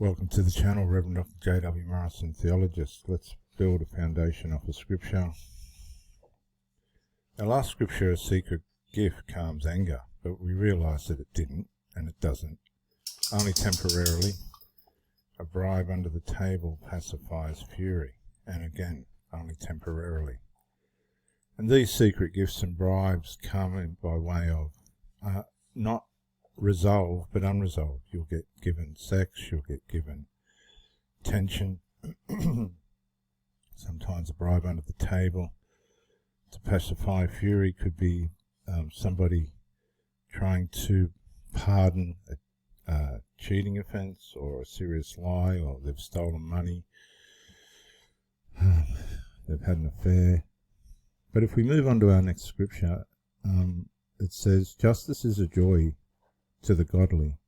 Welcome to the channel, Reverend Dr. J.W. Morrison, Theologist. Let's build a foundation off of Scripture. Our last scripture, a secret gift calms anger, but we realised that it didn't, and it doesn't. Only temporarily. A bribe under the table pacifies fury, and again, only temporarily. And these secret gifts and bribes come in by way of not resolved but unresolved. You'll get given sex, you'll get given tension, sometimes a bribe under the table to pacify fury. Could be somebody trying to pardon a cheating offence or a serious lie, or they've stolen money, they've had an affair. But if we move on to our next scripture, it says, justice is a joy to the godly,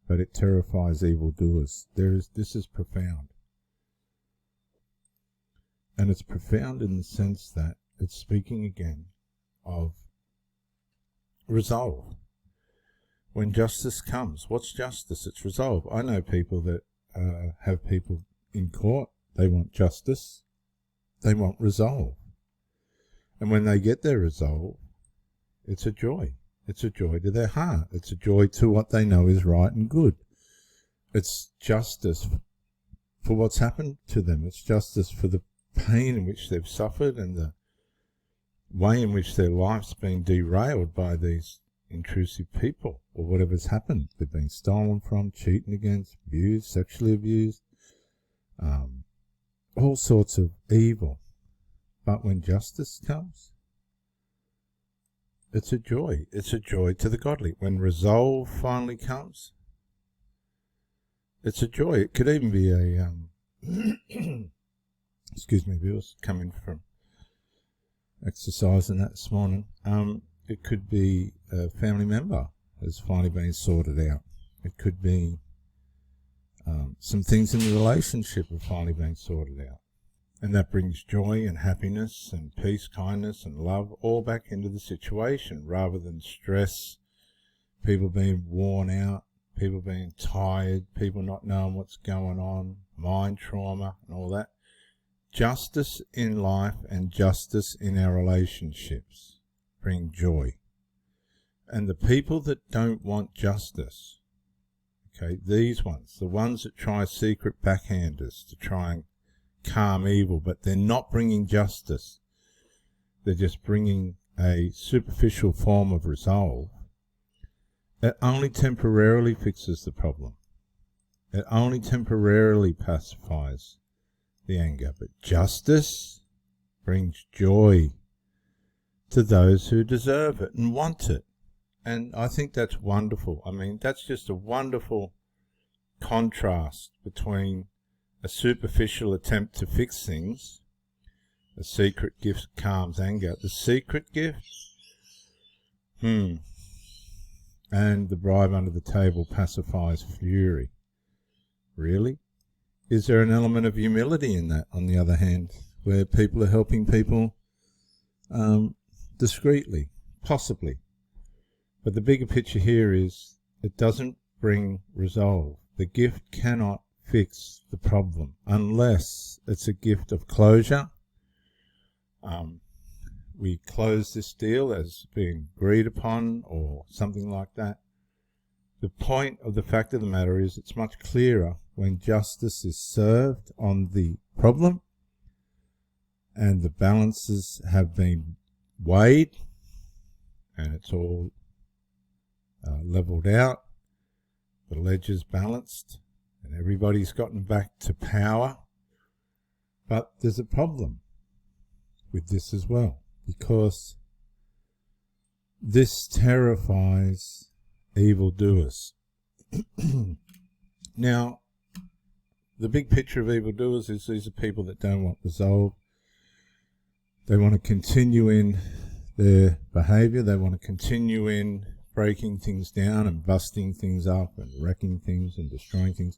but it terrifies evildoers. This is profound. And it's profound in the sense that it's speaking again of resolve. When justice comes, what's justice? It's resolve. I know people that have people in court, they want justice, they want resolve. And when they get their resolve, it's a joy. It's a joy to their heart. It's a joy to what they know is right and good. It's justice for what's happened to them. It's justice for the pain in which they've suffered and the way in which their life's been derailed by these intrusive people, or whatever's happened. They've been stolen from, cheated against, abused, sexually abused, all sorts of evil. But when justice comes, it's a joy. It's a joy to the godly. When resolve finally comes, it's a joy. It could even be a, excuse me, viewers, coming from exercising that this morning. It could be a family member has finally been sorted out. It could be some things in the relationship have finally been sorted out. And that brings joy and happiness and peace, kindness and love all back into the situation, rather than stress, people being worn out, people being tired, people not knowing what's going on, mind trauma and all that. Justice in life and justice in our relationships bring joy. And the people that don't want justice, okay, these ones, the ones that try secret backhanders to try and calm evil, but they're not bringing justice, they're just bringing a superficial form of resolve. It only temporarily fixes the problem. It only temporarily pacifies the anger, but justice brings joy to those who deserve it and want it. And I think that's wonderful. I mean, that's just a wonderful contrast between a superficial attempt to fix things. A secret gift calms anger. The secret gift, and the bribe under the table pacifies fury. Really? Is there an element of humility in that, on the other hand, where people are helping people discreetly? Possibly. But the bigger picture here is it doesn't bring resolve. The gift cannot fix the problem unless it's a gift of closure. We close this deal as being agreed upon or something like that. The point of the fact of the matter is it's much clearer when justice is served on the problem and the balances have been weighed and it's all leveled out, the ledger's balanced, and everybody's gotten back to power. But there's a problem with this as well, because this terrifies evildoers. Now, the big picture of evildoers is these are people that don't want resolve. They want to continue in their behaviour. They want to continue in breaking things down and busting things up and wrecking things and destroying things.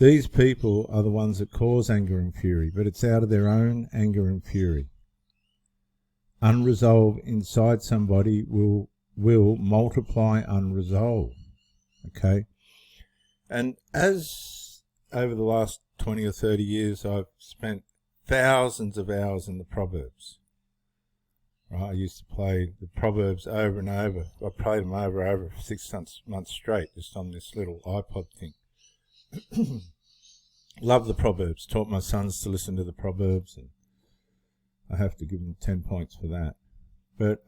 These people are the ones that cause anger and fury, but it's out of their own anger and fury. Unresolved inside somebody will multiply unresolved. Okay? And as over the last 20 or 30 years, I've spent thousands of hours in the Proverbs. Right? I used to play the Proverbs over and over. I played them over and over for 6 months straight, just on this little iPod thing. Love the Proverbs. Taught my sons to listen to the Proverbs, and I have to give them 10 points for that. But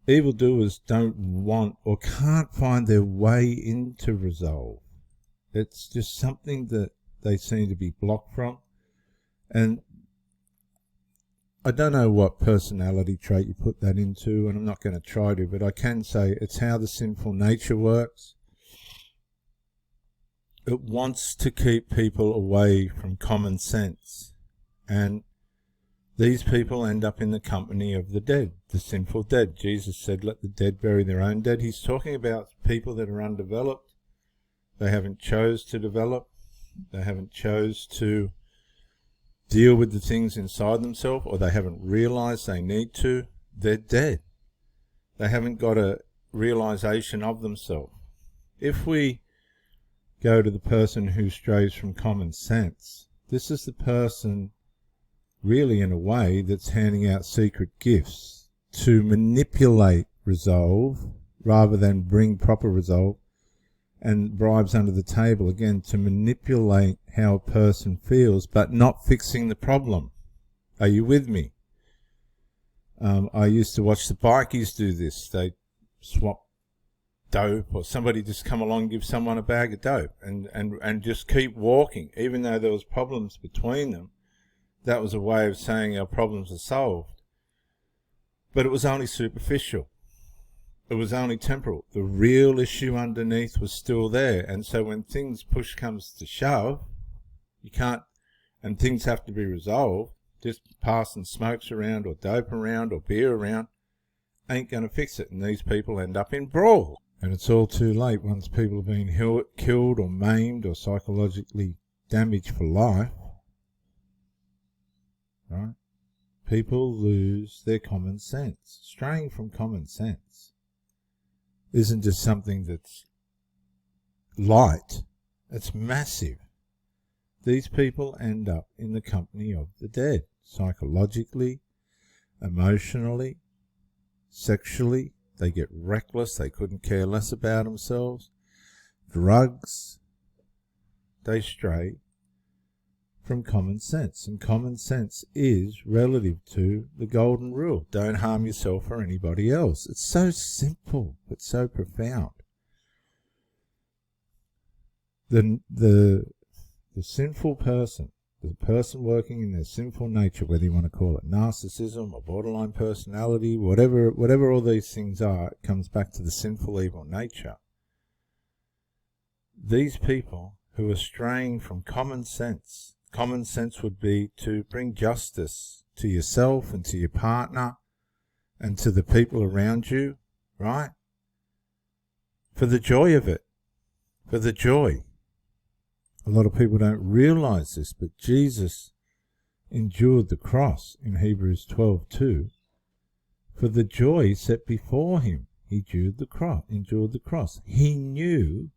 evildoers don't want or can't find their way into resolve. It's just something that they seem to be blocked from. And I don't know what personality trait you put that into, and I'm not going to try to, but I can say it's how the sinful nature works. It wants to keep people away from common sense. And these people end up in the company of the dead, the sinful dead. Jesus said, let the dead bury their own dead. He's talking about people that are undeveloped. They haven't chose to develop. They haven't chose to deal with the things inside themselves, or they haven't realized they need to. They're dead. They haven't got a realization of themselves. If we go to the person who strays from common sense, this is the person really in a way that's handing out secret gifts to manipulate resolve rather than bring proper resolve, and bribes under the table, again, to manipulate how a person feels, but not fixing the problem. Are you with me? I used to watch the bikies do this. They swap dope, or somebody just come along and give someone a bag of dope and just keep walking, even though there was problems between them. That was a way of saying our problems are solved. But it was only superficial. It was only temporal. The real issue underneath was still there. And so when push comes to shove, you can't, and things have to be resolved, just passing smokes around or dope around or beer around ain't going to fix it. And these people end up in brawl. And it's all too late once people have been killed or maimed or psychologically damaged for life. Right? People lose their common sense. Straying from common sense isn't just something that's light, it's massive. These people end up in the company of the dead, psychologically, emotionally, sexually. They get reckless, they couldn't care less about themselves. Drugs, they stray from common sense. And common sense is relative to the golden rule. Don't harm yourself or anybody else. It's so simple, but so profound. The sinful person, the person working in their sinful nature, whether you want to call it narcissism or borderline personality, whatever all these things are, it comes back to the sinful evil nature. These people who are straying from common sense would be to bring justice to yourself and to your partner and to the people around you, right? For the joy of it. For the joy. A lot of people don't realize this, but Jesus endured the cross in Hebrews 12:2. For the joy set before him, he endured the cross. He knew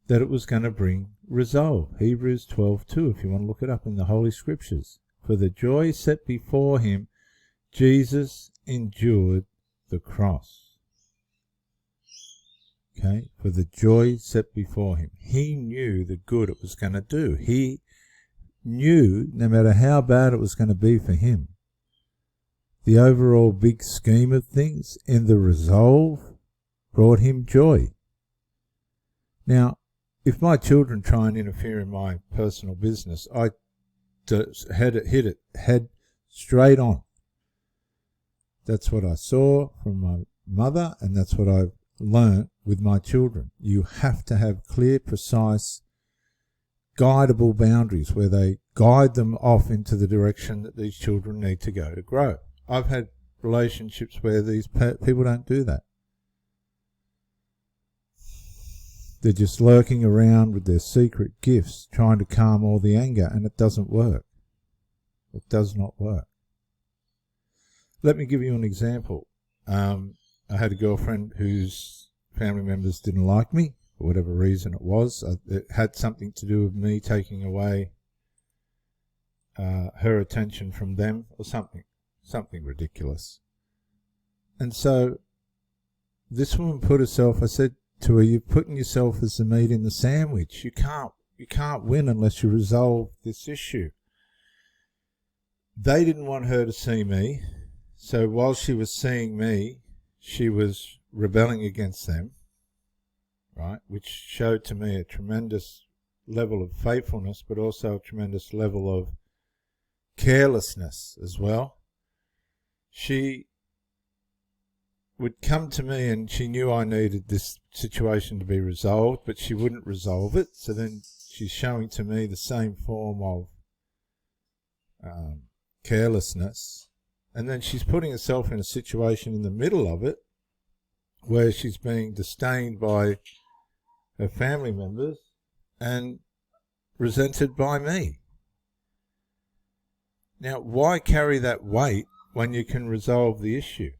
that it was going to bring resolve. Hebrews 12:2, if you want to look it up in the Holy Scriptures. For the joy set before him, Jesus endured the cross. Okay, for the joy set before him. He knew the good it was going to do. He knew, no matter how bad it was going to be for him, the overall big scheme of things in the resolve brought him joy. Now, if my children try and interfere in my personal business, I hit it head straight on. That's what I saw from my mother, and that's what I've learnt with my children. You have to have clear, precise, guidable boundaries where they guide them off into the direction that these children need to go to grow. I've had relationships where these people don't do that. They're just lurking around with their secret gifts, trying to calm all the anger, and it doesn't work. It does not work. Let me give you an example. I had a girlfriend whose family members didn't like me, for whatever reason it was. It had something to do with me taking away her attention from them, or something ridiculous. And so this woman put herself, I said to her, you're putting yourself as the meat in the sandwich. You can't win unless you resolve this issue. They didn't want her to see me, so while she was seeing me, she was rebelling against them, right? Which showed to me a tremendous level of faithfulness, but also a tremendous level of carelessness as well. She would come to me and she knew I needed this situation to be resolved, but she wouldn't resolve it. So then she's showing to me the same form of carelessness. And then she's putting herself in a situation in the middle of it where she's being disdained by her family members and resented by me. Now, why carry that weight when you can resolve the issue?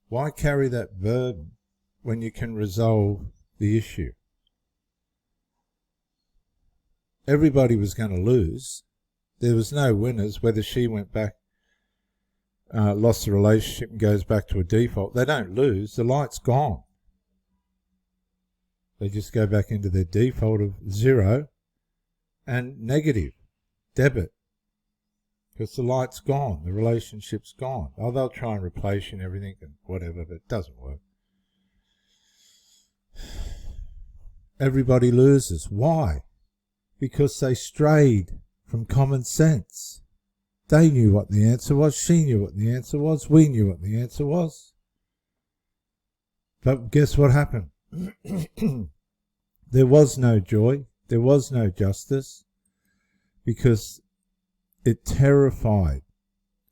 Why carry that burden when you can resolve the issue? Everybody was going to lose. There was no winners, whether she went back, lost the relationship and goes back to a default. They don't lose. The light's gone. They just go back into their default of 0 and negative, debit. Because the light's gone, the relationship's gone. Oh, they'll try and replace you and everything and whatever, but it doesn't work. Everybody loses. Why? Because they strayed from common sense. They knew what the answer was. She knew what the answer was. We knew what the answer was. But guess what happened? There was no joy. There was no justice. Because it terrified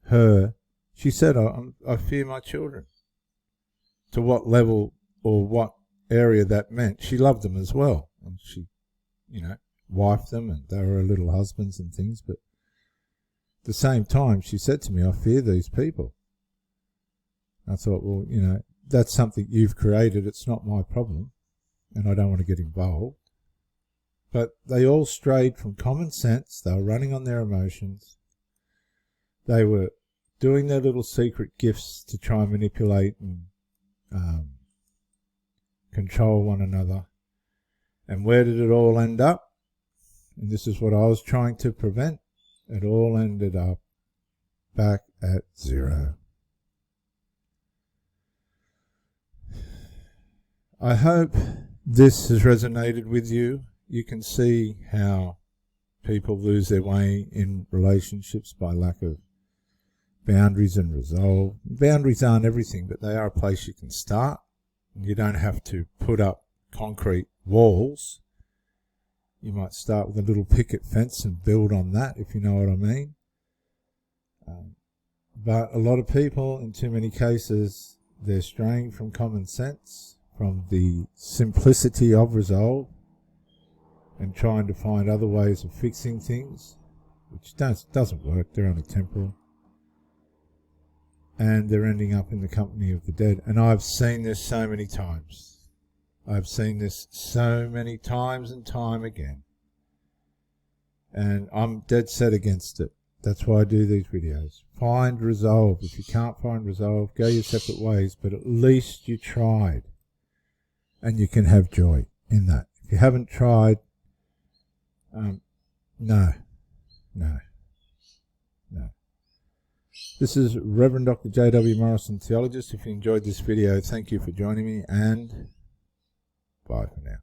her. She said, I fear my children. To what level or what area that meant. She loved them as well. And she, wifed them, and they were her little husbands and things. But at the same time, she said to me, I fear these people. I thought, well, that's something you've created. It's not my problem. And I don't want to get involved. But they all strayed from common sense. They were running on their emotions. They were doing their little secret gifts to try and manipulate and control one another. And where did it all end up? And this is what I was trying to prevent. It all ended up back at 0. I hope this has resonated with you. You can see how people lose their way in relationships by lack of boundaries and resolve. Boundaries aren't everything, but they are a place you can start. You don't have to put up concrete walls. You might start with a little picket fence and build on that, if you know what I mean. But a lot of people, in too many cases, they're straying from common sense, from the simplicity of resolve, and trying to find other ways of fixing things, which doesn't work. They're only temporal. And they're ending up in the company of the dead. And I've seen this so many times. I've seen this so many times and time again. And I'm dead set against it. That's why I do these videos. Find resolve. If you can't find resolve, go your separate ways, but at least you tried. And you can have joy in that. If you haven't tried, no. This is Reverend Dr. J.W. Morrison, Theologist. If you enjoyed this video, thank you for joining me, and bye for now.